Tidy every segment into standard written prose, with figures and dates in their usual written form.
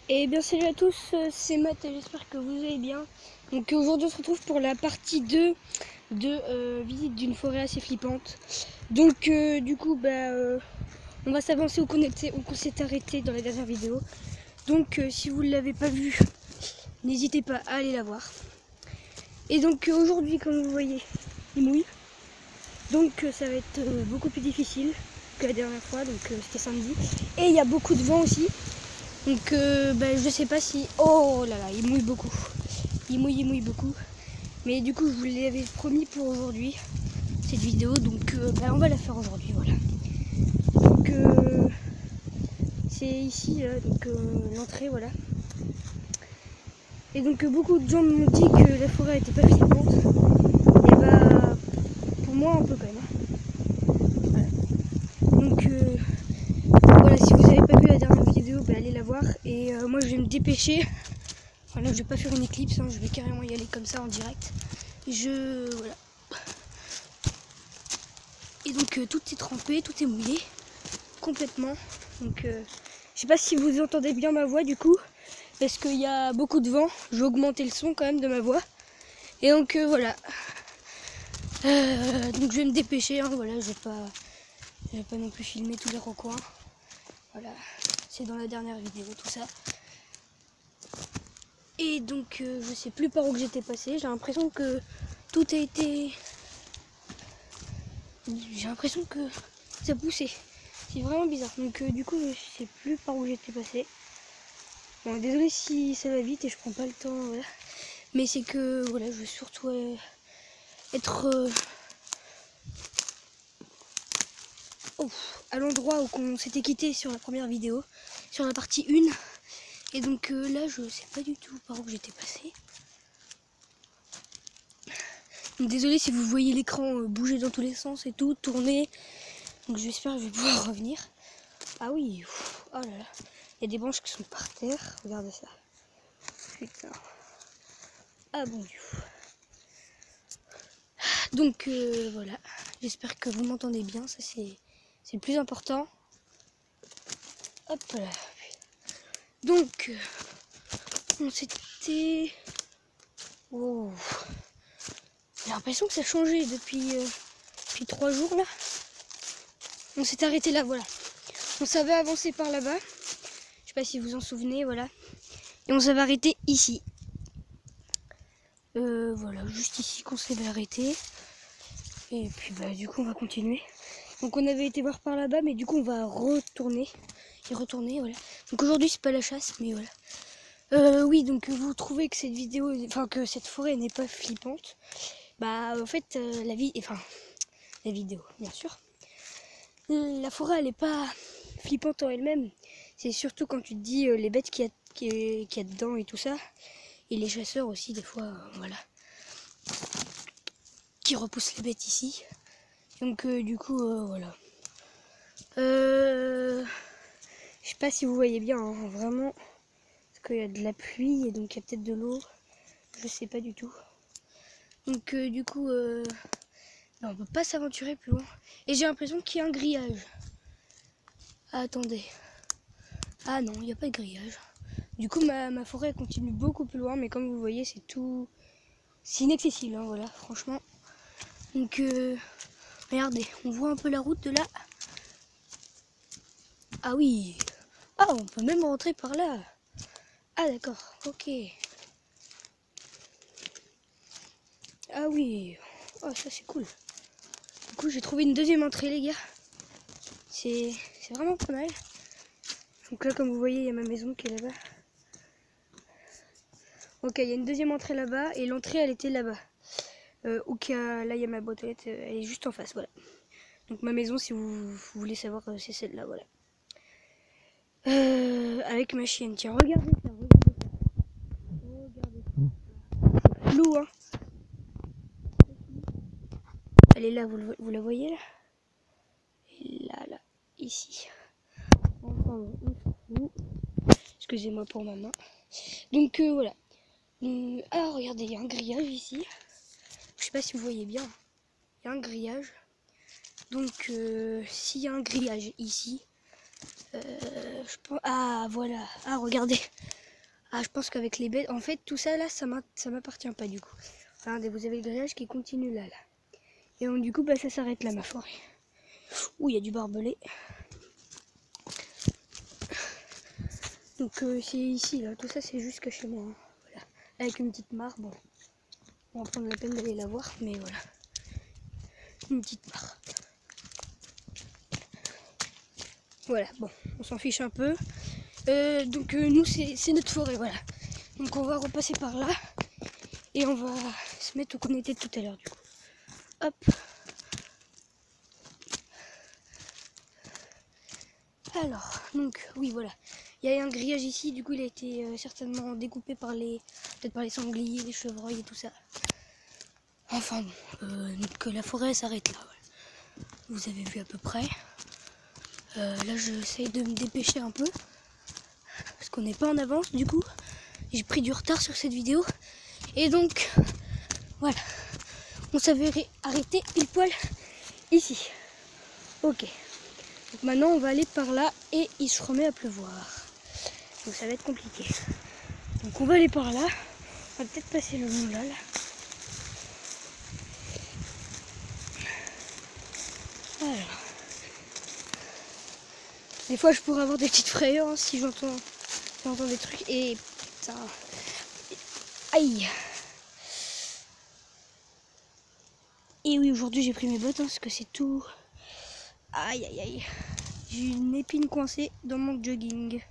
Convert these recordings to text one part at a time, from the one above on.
Et bien salut à tous, c'est Matt et j'espère que vous allez bien. Donc aujourd'hui on se retrouve pour la partie 2 de visite d'une forêt assez flippante. Donc du coup on va s'avancer où on s'est arrêté dans la dernière vidéo. Donc si vous ne l'avez pas vue, n'hésitez pas à aller la voir. Et donc aujourd'hui comme vous voyez, il mouille. Donc ça va être beaucoup plus difficile que la dernière fois, donc c'était samedi. Et il y a beaucoup de vent aussi. Donc je sais pas si... Oh là là, il mouille beaucoup. Il mouille beaucoup. Mais du coup je vous l'avais promis pour aujourd'hui, cette vidéo. Donc on va la faire aujourd'hui, voilà. Donc c'est ici l'entrée, voilà. Et donc beaucoup de gens m'ont dit que la forêt était pas flippante. Et bah pour moi un peu quand même. Voilà. Donc voilà, si vous n'avez pas vu la dernière vidéo, allez la voir. Et moi je vais me dépêcher. Voilà, je vais pas faire une éclipse, hein, je vais carrément y aller comme ça en direct. Voilà. Et donc tout est trempé, tout est mouillé, complètement. Donc je sais pas si vous entendez bien ma voix du coup, parce qu'il y a beaucoup de vent. Je vais augmenter le son quand même de ma voix. Et donc voilà. Donc je vais me dépêcher, hein, voilà, je vais pas non plus filmer tous les recoins. Voilà, c'est dans la dernière vidéo tout ça. Et donc je sais plus par où que j'étais passé. J'ai l'impression que tout a été... J'ai l'impression que ça poussait. C'est vraiment bizarre. Donc du coup je sais plus par où j'étais passé. Bon, désolé si ça va vite et je prends pas le temps. Voilà. Mais c'est que voilà, je veux surtout être à l'endroit où on s'était quitté sur la première vidéo, sur la partie 1. Et donc là je sais pas du tout par où j'étais passé. Donc désolé si vous voyez l'écran bouger dans tous les sens et tout, tourner. Donc j'espère que je vais pouvoir revenir. Ah oui, oh là là. Il y a des branches qui sont par terre, regardez ça. Putain. Ah bon Dieu. Donc voilà, j'espère que vous m'entendez bien, ça c'est le plus important. Hop là. Donc on s'était... Oh. J'ai l'impression que ça a changé depuis 3 jours là. On s'est arrêté là, voilà. On savait avancer par là-bas. Je sais pas si vous vous en souvenez, voilà. Et on s'avait arrêté ici. Voilà, juste ici qu'on s'était arrêté. Et puis du coup on va continuer. Donc on avait été voir par là-bas, mais du coup on va retourner. Et retourner, voilà. Donc aujourd'hui c'est pas la chasse, mais voilà. Oui, donc vous trouvez que cette vidéo, enfin que cette forêt n'est pas flippante. Bah en fait la vidéo, bien sûr. La forêt elle est pas flippante en elle-même. C'est surtout quand tu te dis les bêtes qu'il y a dedans et tout ça. Et les chasseurs aussi des fois, voilà. Qui repoussent les bêtes ici. Donc du coup voilà. Je sais pas si vous voyez bien, hein, vraiment. Parce qu'il y a de la pluie et donc il y a peut-être de l'eau. Je sais pas du tout. Donc du coup non, on peut pas s'aventurer plus loin. Et j'ai l'impression qu'il y a un grillage. Ah, attendez. Ah non, il n'y a pas de grillage. Du coup ma forêt continue beaucoup plus loin, mais comme vous voyez c'est tout... C'est inaccessible, hein, voilà, franchement. Donc regardez, on voit un peu la route de là. Ah oui. Ah, on peut même rentrer par là. Ah d'accord, ok. Ah oui. Oh ça c'est cool. Du coup j'ai trouvé une deuxième entrée les gars. C'est vraiment pas mal. Donc là comme vous voyez il y a ma maison qui est là-bas. Ok, il y a une deuxième entrée là-bas et l'entrée elle était là-bas. Là il y a ma boîte aux lettres, elle est juste en face, voilà. Donc ma maison si vous voulez savoir c'est celle-là, voilà. Avec ma chienne, tiens regardez ça, regardez ça. Flou hein. Elle est là, vous la voyez là? Et là, ici. Enfin, on s'en fout. Excusez-moi pour ma main. Donc voilà. Ah regardez, il y a un grillage ici. Je sais pas si vous voyez bien. Il y a un grillage. Donc s'il y a un grillage ici, Je pense... Ah voilà, ah regardez. Ah je pense qu'avec les bêtes, en fait tout ça là, ça m'appartient pas du coup. Regardez, vous avez le grillage qui continue là. Et donc du coup bah ça s'arrête là ma forêt. Ouh il y a du barbelé. Donc c'est ici là, tout ça c'est jusque chez moi. Hein. Voilà. Avec une petite mare, bon. On va prendre la peine d'aller la voir, mais voilà. Une petite mare. Voilà, bon, on s'en fiche un peu. Donc nous c'est notre forêt, voilà. Donc on va repasser par là et on va se mettre où on était tout à l'heure du coup. Hop. Alors, donc oui voilà. Il y a un grillage ici, du coup il a été certainement découpé par peut-être par les sangliers, les chevreuils et tout ça. Enfin bon, donc la forêt s'arrête là. Voilà. Vous avez vu à peu près. Là j'essaye de me dépêcher un peu. Parce qu'on n'est pas en avance du coup. J'ai pris du retard sur cette vidéo. Et donc, voilà. On s'avait arrêté pile poil ici. Ok. Donc maintenant on va aller par là et il se remet à pleuvoir. Donc ça va être compliqué. Donc on va aller par là. On va peut-être passer le long là. Alors. Des fois je pourrais avoir des petites frayeurs hein, si j'entends des trucs et putain. Aïe. Et oui aujourd'hui j'ai pris mes bottes hein, parce que c'est tout. Aïe aïe aïe. J'ai une épine coincée dans mon jogging.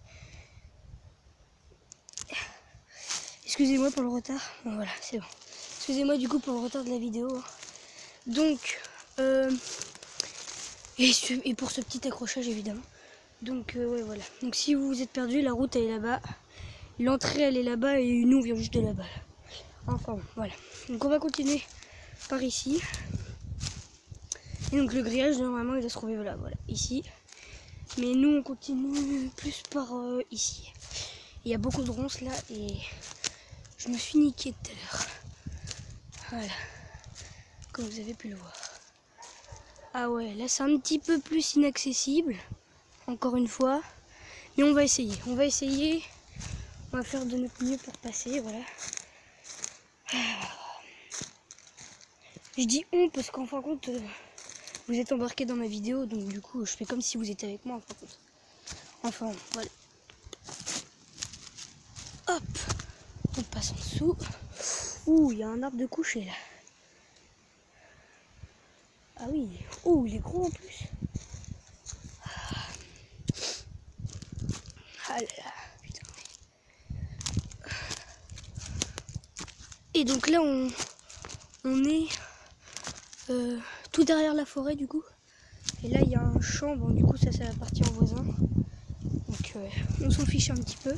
Excusez-moi pour le retard. Bon, voilà, c'est bon. Excusez-moi du coup pour le retard de la vidéo. Donc, et pour ce petit accrochage évidemment. Donc, ouais, voilà. Donc, si vous vous êtes perdu, la route elle est là-bas. L'entrée elle est là-bas et nous on vient juste de là-bas. Enfin, voilà. Donc, on va continuer par ici. Et donc, le grillage normalement il va se trouver voilà, ici. Mais nous on continue plus par ici. Il y a beaucoup de ronces là et je me suis niqué tout à l'heure. Voilà. Comme vous avez pu le voir. Ah ouais, là c'est un petit peu plus inaccessible. Encore une fois. Mais on va essayer. On va faire de notre mieux pour passer. Voilà. Je dis on parce qu'en fin de compte, vous êtes embarqués dans ma vidéo. Donc du coup, je fais comme si vous étiez avec moi en fin de compte. Enfin, voilà. Hop. On passe en dessous. Ouh, il y a un arbre de coucher là. Ah oui. Ouh, il est gros en plus. Ah là là. Putain. Et donc là, on est tout derrière la forêt du coup. Et là, il y a un champ. Bon, du coup, ça appartient au voisin. Donc, on s'en fiche un petit peu.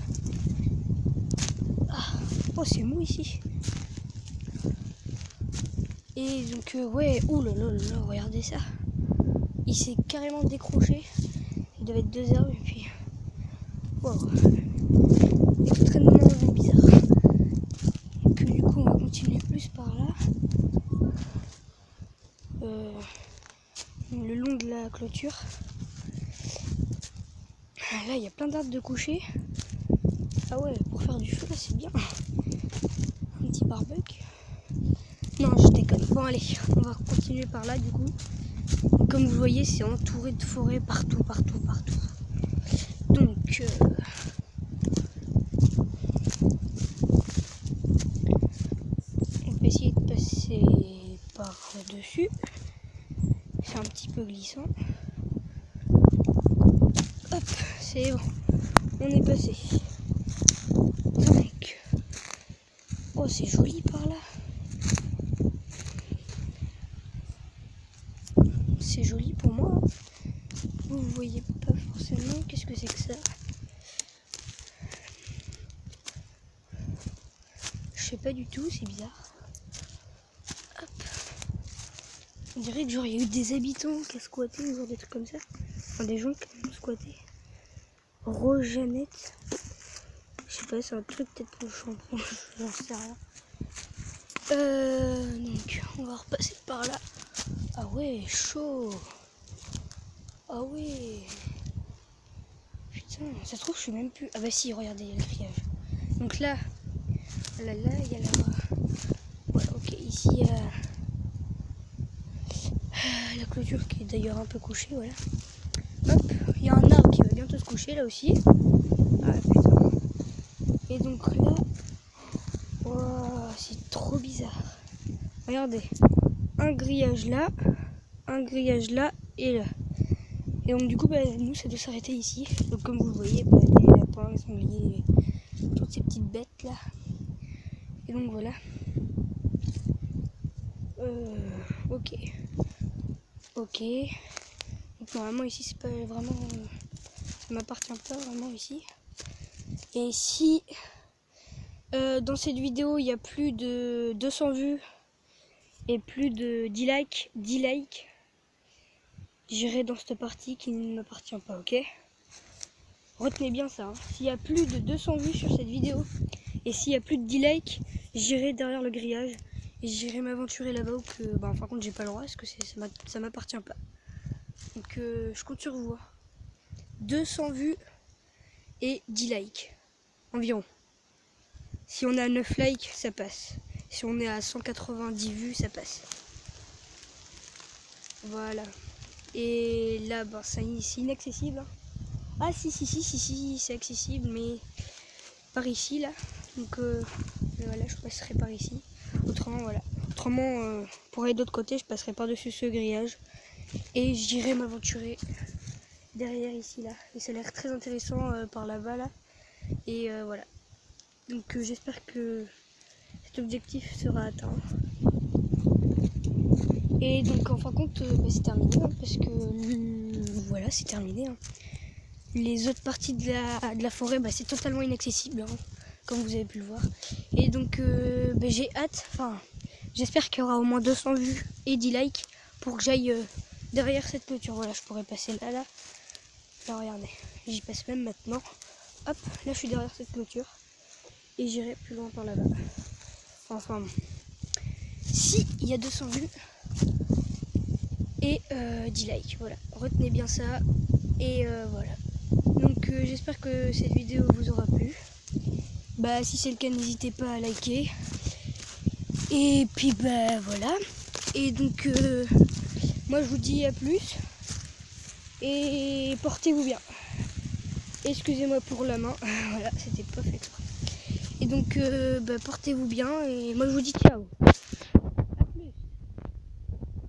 Ah. Oh, c'est mou ici. Et donc, ouais, ouh là là là, regardez ça. Il s'est carrément décroché. Il devait être 2 heures et puis. Wow. Extrêmement bizarre. Et puis, du coup, on va continuer plus par là. Le long de la clôture. Là, il y a plein d'arbres de coucher. Ah ouais, pour faire du feu, là, c'est bien. Un petit barbecue. Non, je déconne. Bon, allez, on va continuer par là, du coup. Donc, comme vous voyez, c'est entouré de forêts partout. Donc, on va essayer de passer par dessus. C'est un petit peu glissant. Hop, c'est bon. On est passé. Donc, oh, c'est joli par là. C'est joli pour moi. Vous voyez pas forcément. Qu'est-ce que c'est que ça? Je sais pas du tout, c'est bizarre. Hop. On dirait que genre il y a eu des habitants qui ont squatté ou genre des trucs comme ça. Enfin des gens qui ont squatté. Rojanette. Je sais pas, c'est un truc peut-être pour le shampoing, j'en sais rien. Donc on va repasser par là. Ah ouais, chaud. Ah ouais. putain, ça se trouve je suis même plus... Ah bah si, regardez, il y a le grillage. Donc là, il y a la... Voilà, ok, ici il y a la clôture qui est d'ailleurs un peu couchée, voilà. Hop, il y a un arbre qui va bientôt se coucher là aussi. Ah putain. Et donc là, wow, c'est trop bizarre. Regardez, un grillage là et là. Et donc du coup, bah, nous, ça doit s'arrêter ici. Donc comme vous le voyez, bah, les lapins, les sangliers, toutes ces petites bêtes là. Et donc voilà. Ok. Ok. Donc normalement ici, c'est pas vraiment... ça m'appartient pas vraiment ici. Et si dans cette vidéo, il y a plus de 200 vues et plus de 10 likes, j'irai dans cette partie qui ne m'appartient pas, ok? Retenez bien ça, hein. S'il y a plus de 200 vues sur cette vidéo et s'il y a plus de 10 likes, j'irai derrière le grillage et j'irai m'aventurer là-bas où que, bah, en fin de compte, j'ai pas le droit parce que ça m'appartient pas. Donc je compte sur vous, hein. 200 vues et 10 likes environ. Si on est à 9 likes, ça passe. Si on est à 190 vues, ça passe. Voilà. Et là, ben, c'est inaccessible. Hein. Ah si, c'est accessible, mais par ici, là. Donc voilà, je passerai par ici. Autrement, voilà. Autrement, pour aller de l'autre côté, je passerai par-dessus ce grillage. Et j'irai m'aventurer derrière ici, là. Et ça a l'air très intéressant par là-bas, là. Et voilà. Donc j'espère que cet objectif sera atteint. Et donc en fin de compte, bah, c'est terminé, hein, parce que voilà, c'est terminé. Hein. Les autres parties de la forêt, bah, c'est totalement inaccessible, hein, comme vous avez pu le voir. Et donc bah, j'ai hâte, enfin j'espère qu'il y aura au moins 200 vues et 10 likes pour que j'aille derrière cette clôture. Voilà, je pourrais passer là. Là regardez, j'y passe même maintenant. Hop, là je suis derrière cette clôture et j'irai plus loin par là-bas. Enfin, si il y a 200 vues et 10 likes, voilà, retenez bien ça. Et voilà, donc j'espère que cette vidéo vous aura plu. Bah si c'est le cas, n'hésitez pas à liker. Et puis bah voilà. Et donc moi je vous dis à plus. Et portez-vous bien. Excusez-moi pour la main. Voilà, c'était pas fait. Et donc bah, portez-vous bien. Et moi je vous dis ciao.